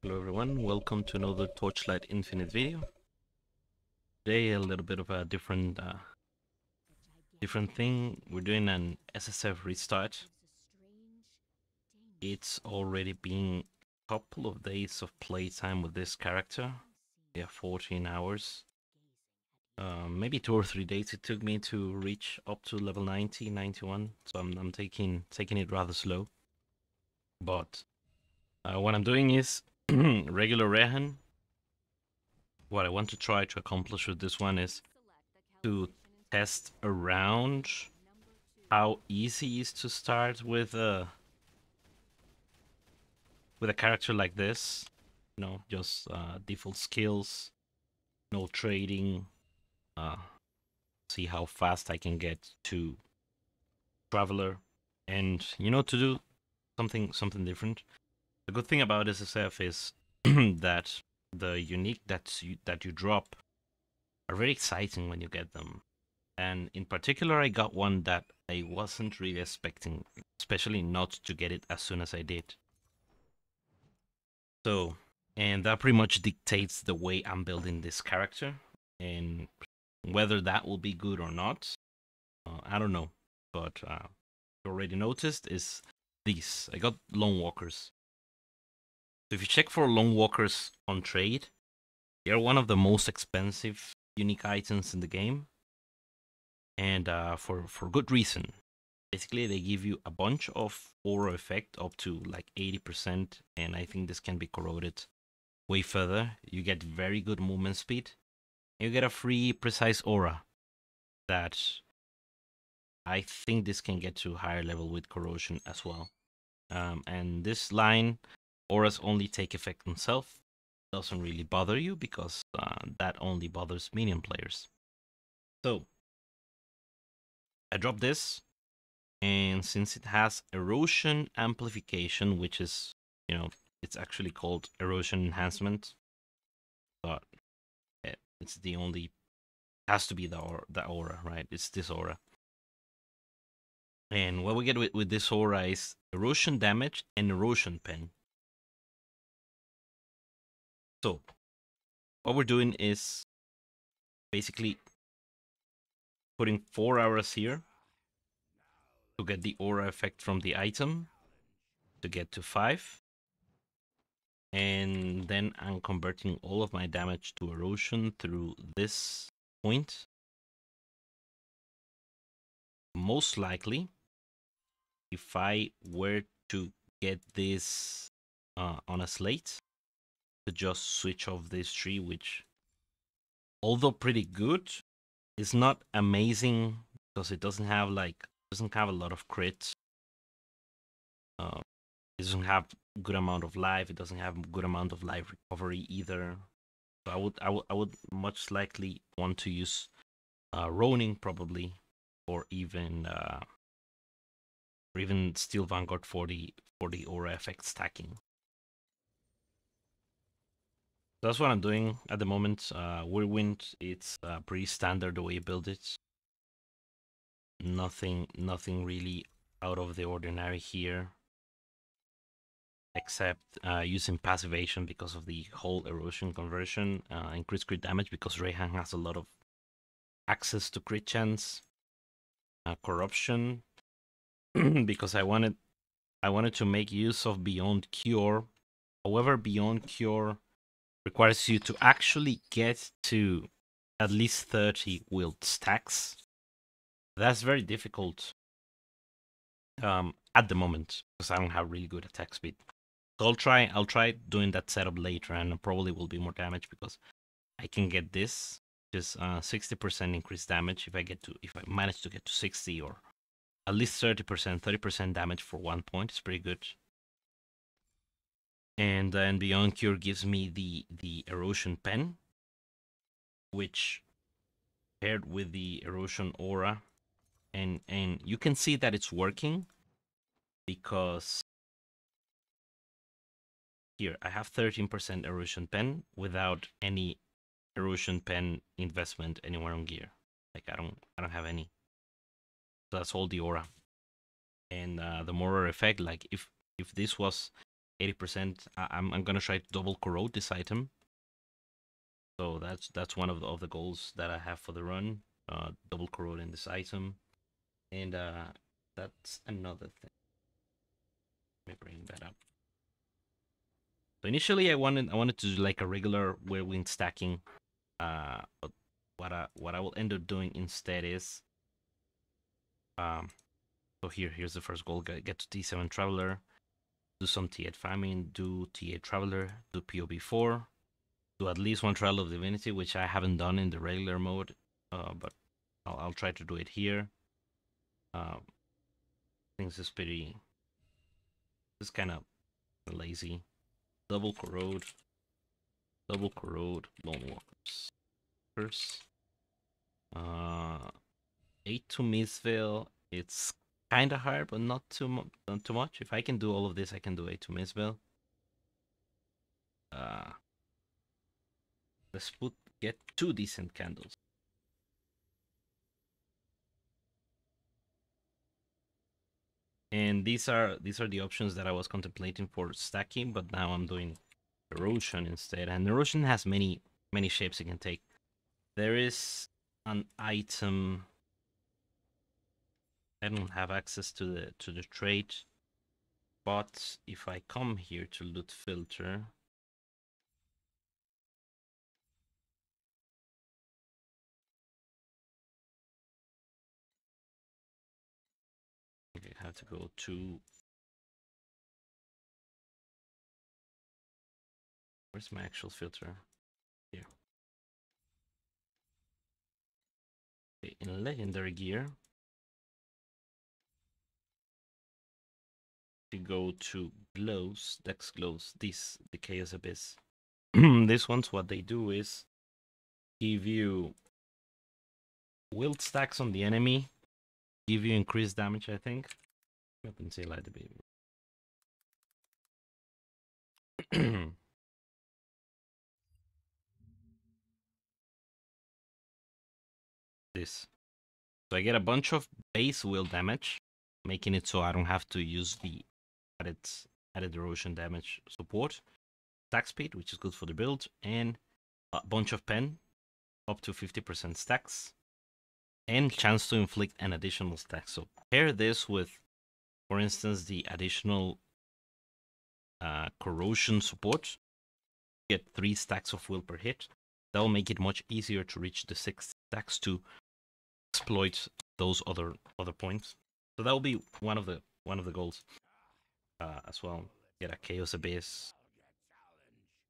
Hello everyone, welcome to another Torchlight Infinite video. Today a little bit of a different thing. We're doing an SSF restart. It's already been a couple of days of playtime with this character. Yeah, 14 hours. Maybe 2 or 3 days it took me to reach up to level 90, 91. So I'm taking it rather slow. But what I'm doing is regular Rehan. What I want to try to accomplish with this one is to test around how easy it is to start with a character like this. You know, just default skills, no trading. See how fast I can get to Traveler, and to do something different. The good thing about SSF is that the unique that you drop are very exciting when you get them. And in particular, I got one that I wasn't really expecting, especially not to get it as soon as I did. So, and that pretty much dictates the way I'm building this character, and whether that will be good or not, I don't know. But you already noticed is these. I got Lone Walkers. So if you check for Lone Walkers on trade, they're one of the most expensive unique items in the game, and for good reason. Basically, they give you a bunch of aura effect up to like 80%, and I think this can be corroded way further. You get very good movement speed. You get a free precise aura that I think this can get to higher level with corrosion as well. And this line, auras only take effect on self. Doesn't really bother you because that only bothers minion players. So I drop this. And since it has erosion amplification, which is, it's actually called erosion enhancement, but it's the only, has to be the aura, right? It's this aura. And what we get with this aura is erosion damage and erosion pen. So what we're doing is basically putting 4 auras here to get the aura effect from the item to get to 5. And then I'm converting all of my damage to erosion through this point. Most likely, if I were to get this on a slate, to just switch off this tree, which, although pretty good, is not amazing because it doesn't have a lot of crit. It doesn't have good amount of life. It doesn't have good amount of life recovery either. So I would much likely want to use Ronin probably, or even Steel Vanguard for the aura effect stacking. So that's what I'm doing at the moment. Whirlwind, it's pretty standard the way you build it. Nothing really out of the ordinary here, except using passivation because of the whole erosion conversion, increased crit damage because Rehan has a lot of access to crit chance, corruption, because I wanted to make use of Beyond Cure. However, Beyond Cure requires you to actually get to at least 30 wield stacks. That's very difficult at the moment because I don't have really good attack speed. So I'll try doing that setup later, and probably will be more damage because I can get this, just 60% increased damage if I manage to get to 60, or at least 30% damage for 1 point. It's pretty good. And then Beyond Cure gives me the erosion pen, which paired with the erosion aura, and you can see that it's working because here I have 13% erosion pen without any erosion pen investment anywhere on gear. Like I don't have any. So that's all the aura. And the mirror effect, like if this was 80%. I'm gonna try to double corrode this item. So that's one of the goals that I have for the run. Double corrode in this item, and that's another thing. Let me bring that up. So initially, I wanted to do like a regular whirlwind stacking. But what I will end up doing instead is so here's the first goal: get to T7 Traveler, do some T8 Farming, do T8 Traveler, do POB4, do at least one Trial of Divinity, which I haven't done in the regular mode, but I'll try to do it here. Things is pretty. It's kind of lazy. Double corrode, lone walkers. First, 8 to Mizville. It's kind of hard, but not too much. If I can do all of this, I can do 8 to Mizville. Let's get 2 decent candles. And these are the options that I was contemplating for stacking, but now I'm doing erosion instead. And erosion has many shapes it can take. There is an item. I don't have access to the trade, but if I come here to loot filter, I have to go to, where's my actual filter? Here. Okay, in legendary gear, you go to glows, dex glows, the chaos abyss. This one's what they do is give you wild stacks on the enemy, give you increased damage, I think. Up and say light the baby. This. So I get a bunch of base will damage, making it so I don't have to use the added erosion damage support. Stack speed, which is good for the build, and a bunch of pen, up to 50% stacks, and chance to inflict an additional stack. So pair this with, for instance, the additional corrosion support. Get 3 stacks of will per hit. That will make it much easier to reach the 6 stacks to exploit those other points. So that will be one of the goals as well. Get a chaos abyss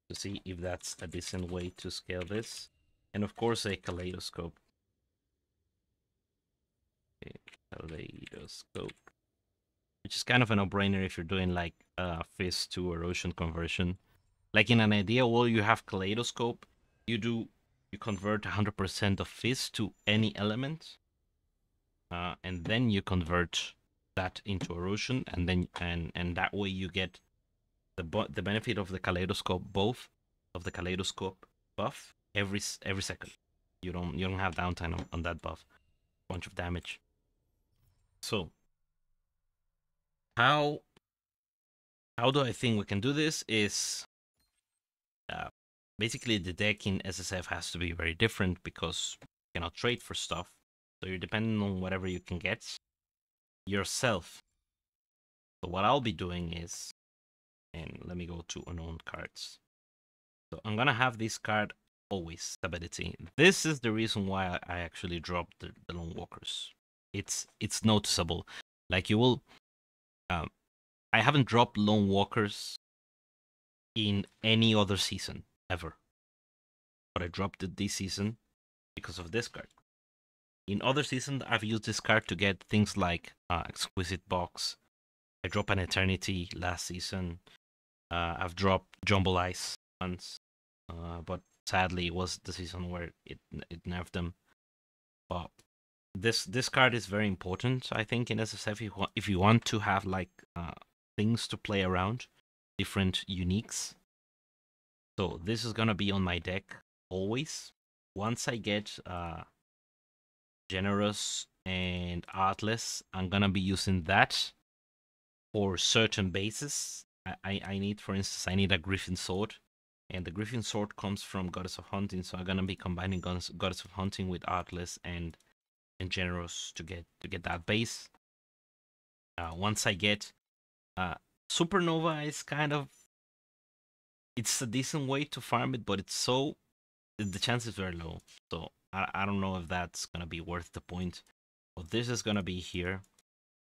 to see if that's a decent way to scale this, and of course a kaleidoscope. Okay, kaleidoscope, which is kind of a no-brainer if you're doing like fist to erosion conversion. Like in an ideal world, you have kaleidoscope. You convert 100% of fist to any element. And then you convert that into erosion, and then and that way you get the benefit of the kaleidoscope, both of the kaleidoscope buff every second. You don't have downtime on that buff. Bunch of damage. So how do I think we can do this is basically the deck in SSF has to be very different because you cannot trade for stuff. So you're depending on whatever you can get yourself. So what I'll be doing is, and let me go to unknown cards. So I'm gonna have this card always, stability. This is the reason why I actually dropped the lone walkers. It's noticeable. Like you will, I haven't dropped lone walkers in any other season ever, but I dropped it this season because of this card. In other seasons, I've used this card to get things like Exquisite Box. I dropped an Eternity last season. I've dropped Jumble Ice once, but sadly it was the season where it nerfed them. But this card is very important, I think, in SSF if you want to have like things to play around, different uniques. So this is gonna be on my deck always. Once I get Generous and Artless, I'm gonna be using that for certain bases I need, for instance, I need a Griffin sword, and the Griffin sword comes from Goddess of Hunting, so I'm gonna be combining Goddess of Hunting with Artless and Generous to get that base. Once I get uh, Supernova is kind of, it's a decent way to farm it, but it's so, the chance is very low. So I don't know if that's gonna be worth the point. But this is gonna be here.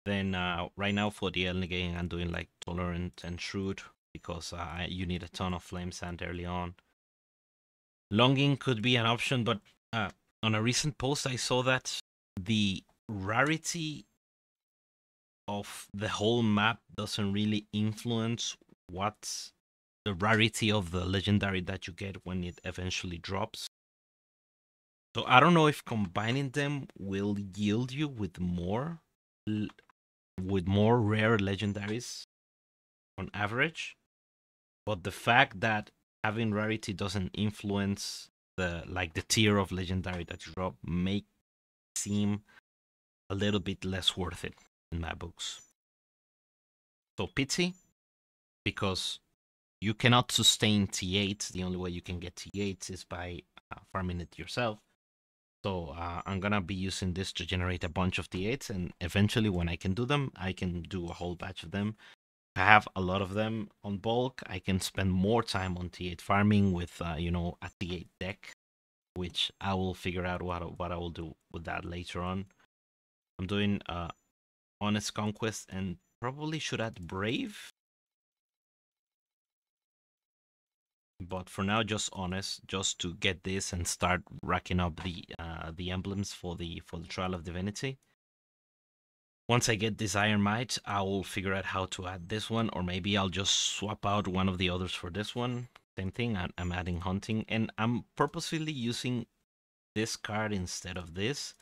Then right now for the early game, I'm doing like Tolerant and Shrewd because you need a ton of Flame Sand early on. Longing could be an option, but on a recent post I saw that the rarity of the whole map doesn't really influence what the rarity of the legendary that you get when it eventually drops. So I don't know if combining them will yield you with more rare legendaries on average, but the fact that having rarity doesn't influence the tier of legendary that you drop make seem a little bit less worth it in my books. So pity, because you cannot sustain T8. The only way you can get T8 is by farming it yourself. So I'm gonna be using this to generate a bunch of T8s, and eventually when I can do them, I can do a whole batch of them. If I have a lot of them on bulk, I can spend more time on T8 farming with a T8 deck, which I will figure out what I will do with that later on. I'm doing Honest Conquest and probably should add Brave. But for now, just Honest, just to get this and start racking up the emblems for the Trial of Divinity. Once I get this Iron Might, I will figure out how to add this one, or maybe I'll just swap out one of the others for this one. Same thing, I'm adding Hunting, and I'm purposefully using this card instead of this,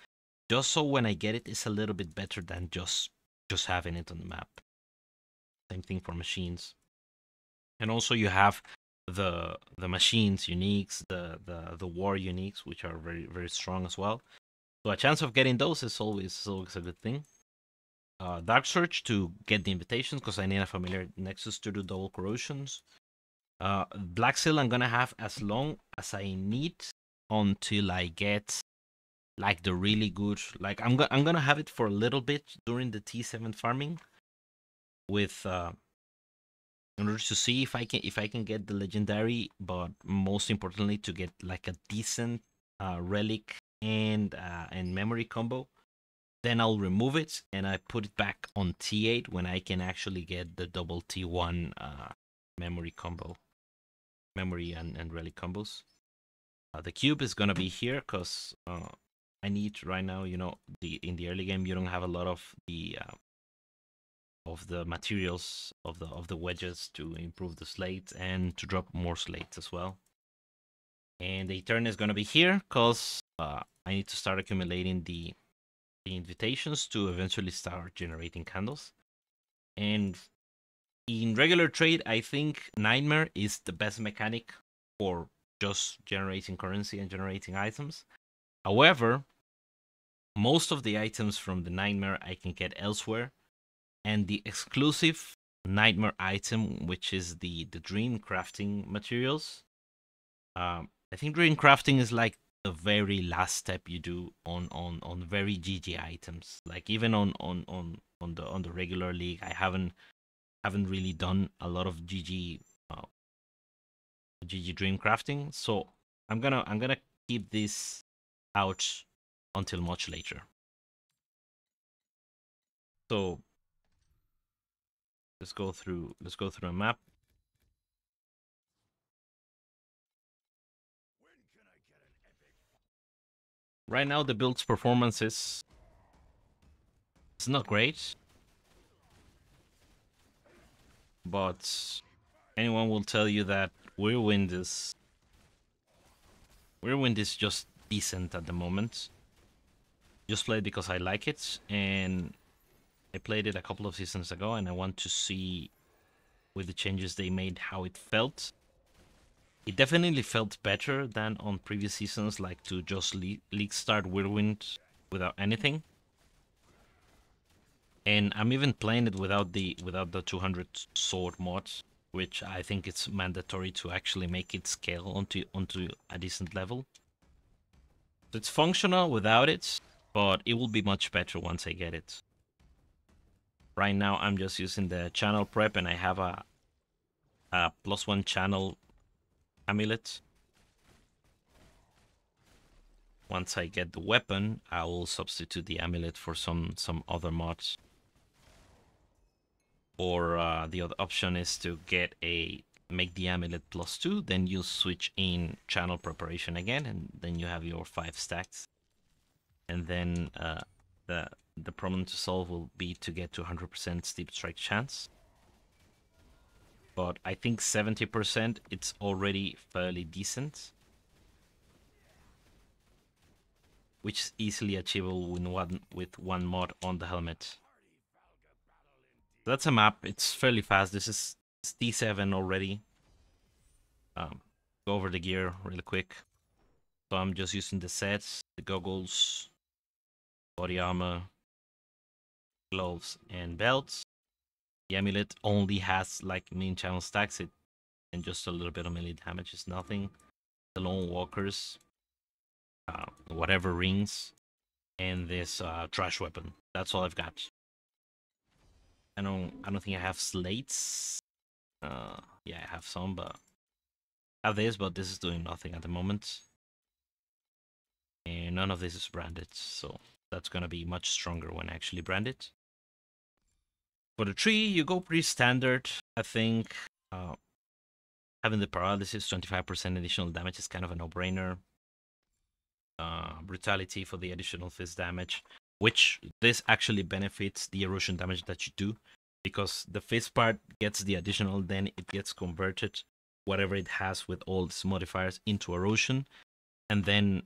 just so when I get it, it's a little bit better than just having it on the map. Same thing for machines. And also you have the machines uniques, the war uniques, which are very, very strong as well. So a chance of getting those is always a good thing. Dark Search to get the invitations, because I need a familiar Nexus to do double corrosions. Black Seal I'm gonna have as long as I need until I get like the really good, like I'm gonna have it for a little bit during the T7 farming with in order to see if I can get the legendary, but most importantly to get like a decent relic and memory combo. Then I'll remove it and I put it back on T8 when I can actually get the double T1 memory combo, memory and relic combos. The cube is gonna be here because I need right now. In the early game you don't have a lot of the materials of the wedges to improve the slate and to drop more slates as well. And the turn is gonna be here because I need to start accumulating the invitations to eventually start generating candles. And in regular trade, I think Nightmare is the best mechanic for just generating currency and generating items. However, most of the items from the Nightmare I can get elsewhere, and the exclusive Nightmare item, which is the dream crafting materials. I think dream crafting is like the very last step you do on very GG items. Like even on the regular league, I haven't really done a lot of GG dream crafting. So I'm gonna keep this out until much later. So let's go through a map. Right now the build's performance is it's not great, but anyone will tell you that Whirlwind is just decent at the moment. Just play it because I like it, and I played it a couple of seasons ago, and I want to see with the changes they made how it felt. It definitely felt better than on previous seasons, like to just league start Whirlwind without anything. And I'm even playing it without the 200 sword mod, which I think it's mandatory to actually make it scale onto a decent level. So it's functional without it, but it will be much better once I get it. Right now I'm just using the channel prep, and I have a +1 channel amulet. Once I get the weapon, I will substitute the amulet for some other mods. Or the other option is to make the amulet +2, then you switch in channel preparation again, and then you have your 5 stacks. And then the problem to solve will be to get to 100% steep strike chance. But I think 70% it's already fairly decent, which is easily achievable with one mod on the helmet. That's a map. It's fairly fast. This is D7 already. Go over the gear really quick. So I'm just using the sets, the goggles, body armor, gloves, and belts. The amulet only has like main channel stacks, it and just a little bit of melee damage is nothing. The lone walkers, whatever rings, and this trash weapon. That's all I've got. I don't think I have slates. Yeah, I have some, but I have this, but this is doing nothing at the moment. And none of this is branded, so that's gonna be much stronger when I actually brand it. For the tree, you go pretty standard. I think having the paralysis, 25% additional damage is kind of a no-brainer. Brutality for the additional fist damage, which this actually benefits the erosion damage that you do, because the fist part gets the additional, then it gets converted, whatever it has with all its modifiers, into erosion, and then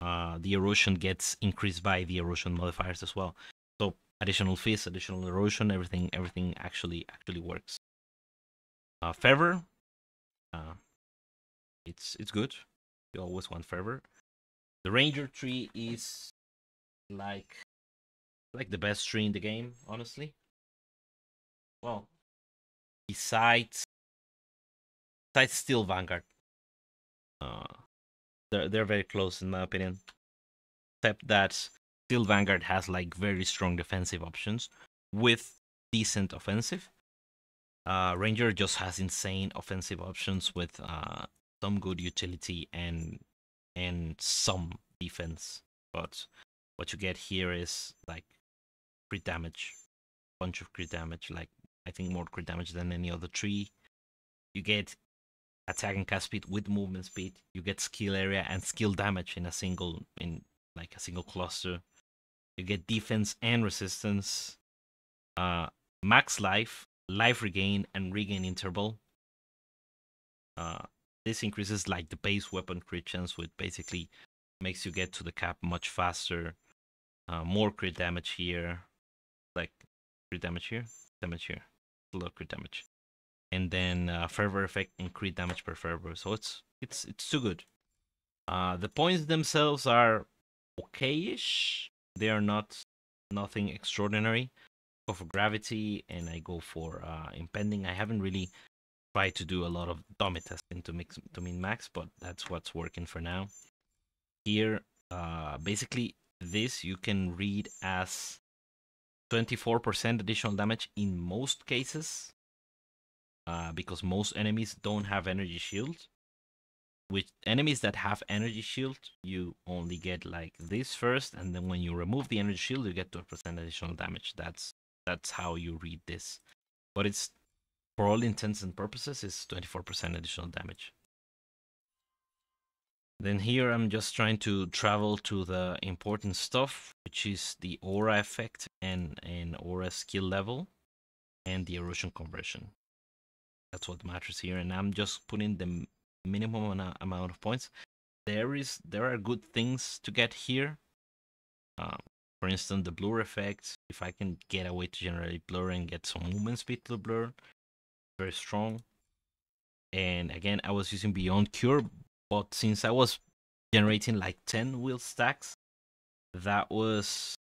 the erosion gets increased by the erosion modifiers as well. So additional fist, additional erosion, everything actually works. Fervor, it's good. You always want fervor. The ranger tree is like the best tree in the game, honestly. Well, besides Steel Vanguard, they're very close in my opinion. Except that Steel Vanguard has like very strong defensive options with decent offensive. Ranger just has insane offensive options with some good utility and some defense. But what you get here is like crit damage, bunch of crit damage, like I think more crit damage than any other tree. You get attack and cast speed with movement speed. You get skill area and skill damage in a single cluster. You get defense and resistance. Max life, life regain, and regain interval. This increases like the base weapon crit chance, which basically makes you get to the cap much faster. More crit damage here, like crit damage here, a lot of crit damage, and then fervor effect and crit damage per fervor. So it's too good. The points themselves are okay-ish. They are nothing extraordinary. Go for gravity, and I go for impending. I haven't really tried to do a lot of dummy testing to min max, but that's what's working for now. Here, basically, this you can read as 24% additional damage in most cases, because most enemies don't have energy shield. With enemies that have energy shield, you only get like this first, and then when you remove the energy shield, you get 12% additional damage. That's how you read this. But it's, for all intents and purposes, is 24% additional damage. Then here I'm just trying to travel to the important stuff, which is the aura effect and aura skill level and the erosion conversion. That's what matters here, and I'm just putting the minimum amount of points. There are good things to get here. For instance, the blur effect. If I can get a way to generate blur and get some movement speed to the blur, very strong. And again, I was using Beyond Cure, but since I was generating like 10 wheel stacks, that was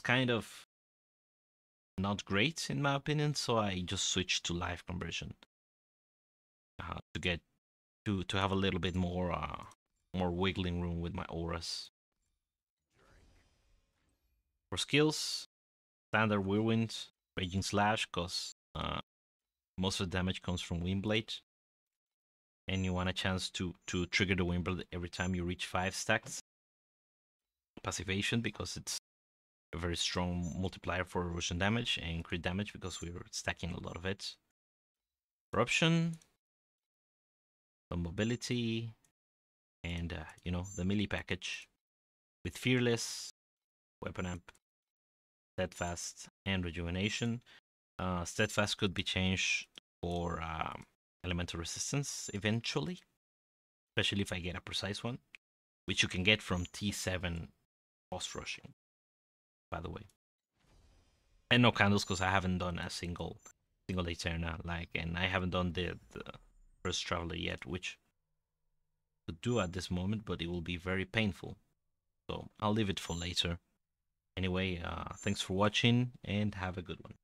kind of not great in my opinion, so I just switched to life conversion to get to have a little bit more wiggling room with my auras. For skills, standard whirlwind, raging slash, cause most of the damage comes from Windblade, and you want a chance to trigger the Windblade every time you reach 5 stacks. Passivation, because it's a very strong multiplier for erosion damage, and crit damage because we're stacking a lot of it. Corruption, some mobility, and the melee package with Fearless, Weapon Amp, Steadfast, and Rejuvenation. Steadfast could be changed for elemental resistance eventually, especially if I get a precise one, which you can get from T7 boss rushing, by the way. And no candles, because I haven't done a single Eterna, and I haven't done the first Traveler yet, which I could do at this moment, but it will be very painful. So I'll leave it for later. Anyway, thanks for watching and have a good one.